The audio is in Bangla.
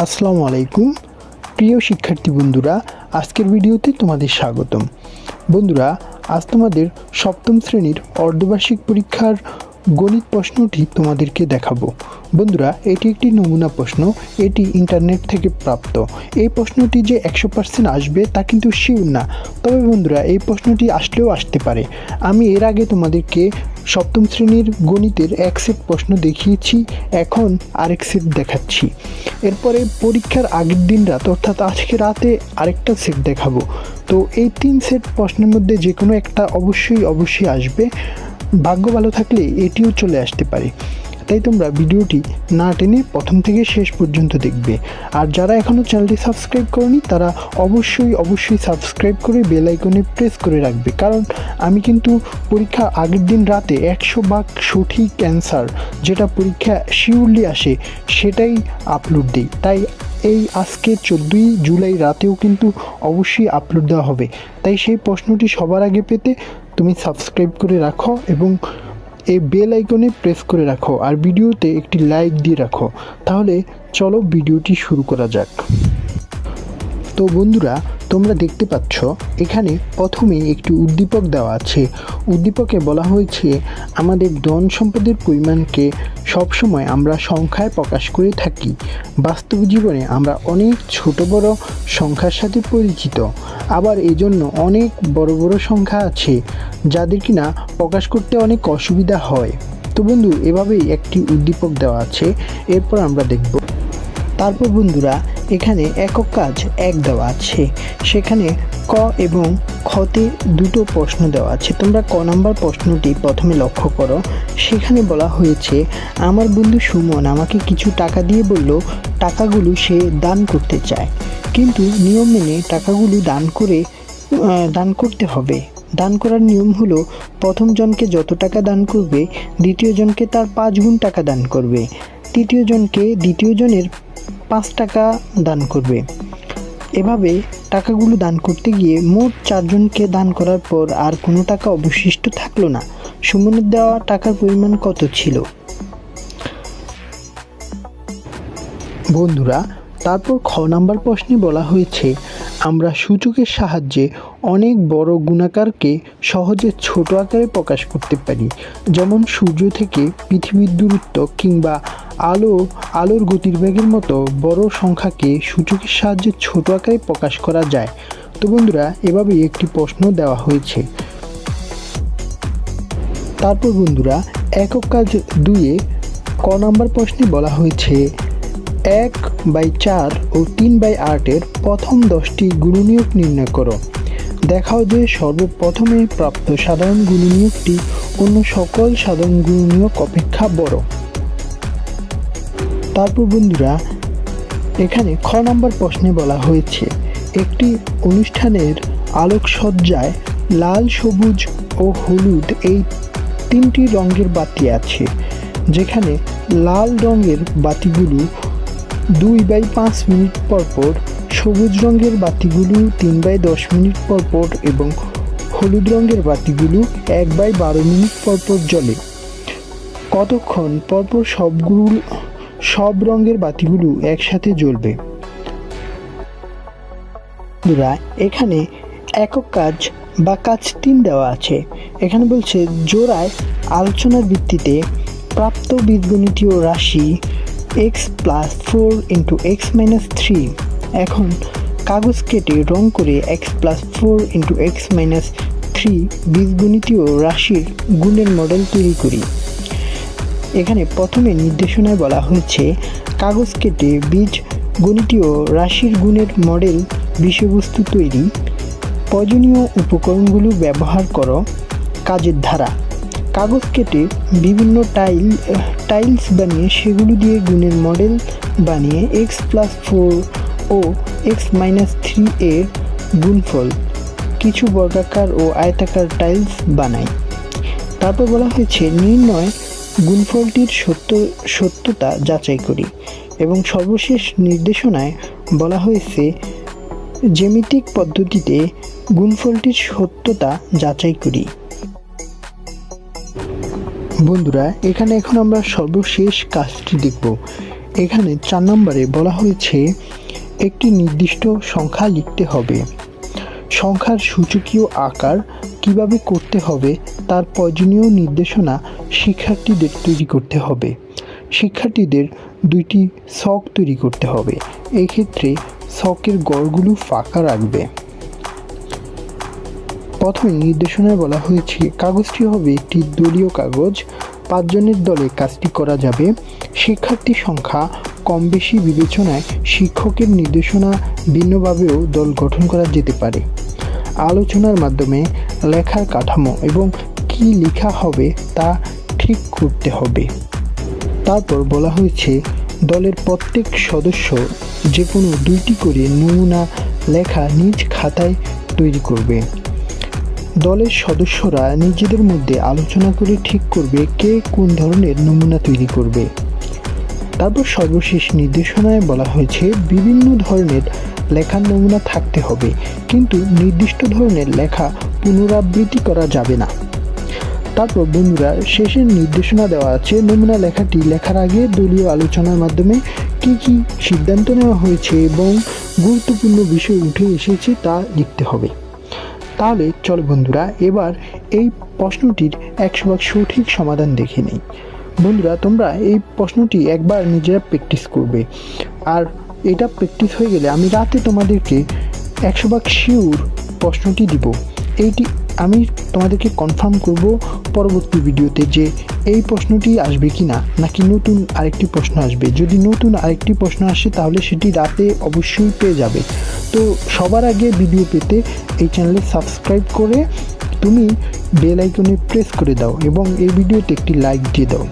আসসালামু আলাইকুম প্রিয় শিক্ষার্থী বন্ধুরা, আজকের ভিডিওতে তোমাদের স্বাগতম। বন্ধুরা, আজ তোমাদের সপ্তম শ্রেণীর অর্ধবার্ষিক পরীক্ষার গণিত প্রশ্নটি তোমাদেরকে দেখাবো। বন্ধুরা, এটি একটি নমুনা প্রশ্ন, এটি ইন্টারনেট থেকে প্রাপ্ত। এই প্রশ্নটি যে 100% আসবে তা কিন্তু শিওর না, তবে বন্ধুরা এই প্রশ্নটি আসলেও আসতে পারে। আমি এর আগে তোমাদেরকে সপ্তম শ্রেণীর গণিতের এক সেট প্রশ্ন দেখিয়েছি, এখন আরেক সেট দেখাচ্ছি। এরপরে পরীক্ষার আগের দিন রাত অর্থাৎ আজকে রাতে আরেকটা সেট দেখাবো। তো এই 3 সেট প্রশ্নের মধ্যে যে কোনো একটা অবশ্যই আসবে। ভাগ্য ভালো থাকলে এটিও চলে আসতে পারে। তাই তোমরা ভিডিওটি না টেনে প্রথম থেকে শেষ পর্যন্ত দেখবে। আর যারা এখনও চ্যানেলটি সাবস্ক্রাইব করনি তারা অবশ্যই সাবস্ক্রাইব করে বেল আইকনে প্রেস করে রাখবে, কারণ আমি কিন্তু পরীক্ষা আগের দিন রাতে 100% সঠিক অ্যান্সার যেটা পরীক্ষা শিওরলি আসে সেটাই আপলোড দিই। তাই এই আজকে 14ই জুলাই রাতেও কিন্তু অবশ্যই আপলোড দেওয়া হবে। তাই সেই প্রশ্নটি সবার আগে পেতে তুমি সাবস্ক্রাইব করে রাখো এবং এই বেল আইকনে প্রেস করে রাখো, আর ভিডিওতে একটি লাইক দিয়ে রাখো। তাহলে চলো ভিডিওটি শুরু করা যাক। তো বন্ধুরা, তোমরা দেখতে পাচ্ছ এখানে প্রথমে একটি উদ্দীপক দেওয়া আছে। উদ্দীপকে বলা হয়েছে আমাদের ধন সম্পদের পরিমাণকে সবসময় আমরা সংখ্যায় প্রকাশ করে থাকি। বাস্তব জীবনে আমরা অনেক ছোট বড় সংখ্যার সাথে পরিচিত, আবার এজন্য অনেক বড় সংখ্যা আছে যাদের কিনা প্রকাশ করতে অনেক অসুবিধা হয়। তো বন্ধু, এভাবেই একটি উদ্দীপক দেওয়া আছে। এরপর আমরা দেখব। তারপর বন্ধুরা, এখানে একক কাজ 1 দেওয়া আছে, সেখানে ক এবং খতে দুটো প্রশ্ন দেওয়া আছে। তোমরা ক নাম্বার প্রশ্নটি প্রথমে লক্ষ্য করো। সেখানে বলা হয়েছে আমার বন্ধু সুমন আমাকে কিছু টাকা দিয়ে বলল টাকাগুলো সে দান করতে চায়, কিন্তু নিয়ম মেনে টাকাগুলো দান করতে হবে। দান করার নিয়ম হলো প্রথম জনকে যত টাকা দান করবে দ্বিতীয় জনকে তার 5 গুণ টাকা দান করবে, তৃতীয় জনকে দ্বিতীয় জনের 5 টাকা দান করবে। এভাবে টাকাগুলো দান করতে গিয়ে মোট 4 জনকে দান করার পর আর কোনো টাকা অবশিষ্ট থাকলো না। সুমনের দেওয়া টাকার পরিমাণ কত ছিল? বন্ধুরা, তারপর খ নাম্বার প্রশ্নে বলা হয়েছে আমরা সূচকের সাহায্যে অনেক বড় গুণাকারকে সহজে ছোট আকারে প্রকাশ করতে পারি, যেমন সূর্য থেকে পৃথিবীর দূরত্ব কিংবা আলোর গতিবেগের মতো বড় সংখ্যাকে সূচকের সাহায্যে ছোট আকারে প্রকাশ করা যায়। তো বন্ধুরা, এভাবেই একটি প্রশ্ন দেওয়া হয়েছে। তারপর বন্ধুরা, একক কাজ 2-এ ক নাম্বার প্রশ্নে বলা হয়েছে 1/4 ও 3/8 প্রথম 10টি গুণনীয়ক নির্ণয় করো। দেখাও যে সর্বপ্রথমে প্রাপ্ত সাধারণ গুণনীয়কটি অন্য সকল সাধারণ গুণনীয়ক অপেক্ষা বড়। তারপর বন্ধুরা, এখানে খ নাম্বার প্রশ্নে বলা হয়েছে একটি অনুষ্ঠানের আলোকসজ্জায় লাল, সবুজ ও হলুদ এই 3টি রঙের বাতি আছে, যেখানে লাল রঙের বাতিগুলো 2/5 মিনিট পর, সবুজ রঙের বাতিগুলো 3/10 মিনিট পর এবং হলুদ রঙের বাতিগুলো 1/12 মিনিট পর জ্বলে। কতক্ষণ পরপর সব রঙের বাতিগুলো একসাথে জ্বলবে? এখানে একক কাজ বা কাজ 3 দেওয়া আছে। এখানে বলছে জোড়ায় আলোচনার ভিত্তিতে প্রাপ্ত বীজগণিতীয় রাশি x + 4 × x - 3। এখন কাগজ কেটে রং করে x + 4 × x - 3 বীজগণিতীয় রাশির গুণের মডেল তৈরি করি। এখানে প্রথমে নির্দেশনায় বলা হয়েছে কাগজ কেটে বীজগণিতীয় রাশির গুণের মডেল বিষয়বস্তু তৈরি, প্রয়োজনীয় উপকরণগুলো ব্যবহার করো, কাজের ধারা। কাগজ কেটে বিভিন্ন টাইলস বানিয়ে সেগুলো দিয়ে গুণের মডেল বানিয়ে x + 4 ও x - 3 এর গুণফল কিছু বর্গাকার ও আয়তাকার টাইলস বানাই। তারপর বলা হয়েছে নির্ণয় গুণফলটির সত্যতা যাচাই করি, এবং সর্বশেষ নির্দেশনায় বলা হয়েছে জ্যামিতিক পদ্ধতিতে গুণফলটির সত্যতা যাচাই করি। বন্ধুরা, এখানে এখন আমরা সর্বশেষ কাজটি দেখব। এখানে 4 নম্বরে বলা হয়েছে একটি নির্দিষ্ট সংখ্যা লিখতে হবে। সংখ্যার সূচকীয় আকার কিভাবে করতে হবে তার প্রয়োজনীয় নির্দেশনা শিক্ষার্থীদের তৈরি করতে হবে। শিক্ষার্থীদের 2টি ছক তৈরি করতে হবে। এই ক্ষেত্রে ছকের গড়গুলো ফাঁকা রাখবে। প্রথমে নির্দেশনায় বলা হয়েছে কাগজটি হবে একটি দলীয় কাগজ। 5 জনের দলে কাজটি করা যাবে। শিক্ষার্থী সংখ্যা কম বেশি বিবেচনায় শিক্ষকের নির্দেশনা ভিন্নভাবেও দল গঠন করা যেতে পারে। আলোচনার মাধ্যমে লেখার কাঠামো এবং কী লেখা হবে তা ঠিক করতে হবে। তারপর বলা হয়েছে দলের প্রত্যেক সদস্য যে কোনো 2টি করে নমুনা লেখা নিজ খাতায় তৈরি করবে। দলের সদস্যরা নিজেদের মধ্যে আলোচনা করে ঠিক করবে কে কোন ধরনের নমুনা তৈরি করবে। তারপর সর্বশেষ নির্দেশনায় বলা হয়েছে বিভিন্ন ধরনের লেখার নমুনা থাকতে হবে, কিন্তু নির্দিষ্ট ধরনের লেখা পুনরাবৃত্তি করা যাবে না। তারপর বন্ধুরা শেষের নির্দেশনা দেওয়া আছে নমুনা লেখাটি লেখার আগে দলীয় আলোচনার মাধ্যমে কি কি সিদ্ধান্ত নেওয়া হয়েছে এবং গুরুত্বপূর্ণ বিষয় উঠে এসেছে তা লিখতে হবে। তাহলে চলো বন্ধুরা এবার এই প্রশ্নটির 100% সঠিক সমাধান দেখে নেই। বন্ধুরা তোমরা এই প্রশ্নটি একবার নিজেরা প্র্যাকটিস করবে, আর এটা প্র্যাকটিস হয়ে গেলে আমি রাতে তোমাদেরকে 100% শিওর প্রশ্নটি দিব। এইটি আমি তোমাদেরকে কনফার্ম করব পরবর্তী ভিডিওতে যে এই প্রশ্নটি আসবে কি না, নাকি নতুন আরেকটি প্রশ্ন আসবে। যদি নতুন আরেকটি প্রশ্ন আসে তাহলে সেটি রাতে অবশ্যই পেয়ে যাবে। তো সবার আগে ভিডিও পেতে এই চ্যানেলে সাবস্ক্রাইব করে তুমি বেল আইকনে প্রেস করে দাও এবং এই ভিডিওতে একটি লাইক দিয়ে দাও।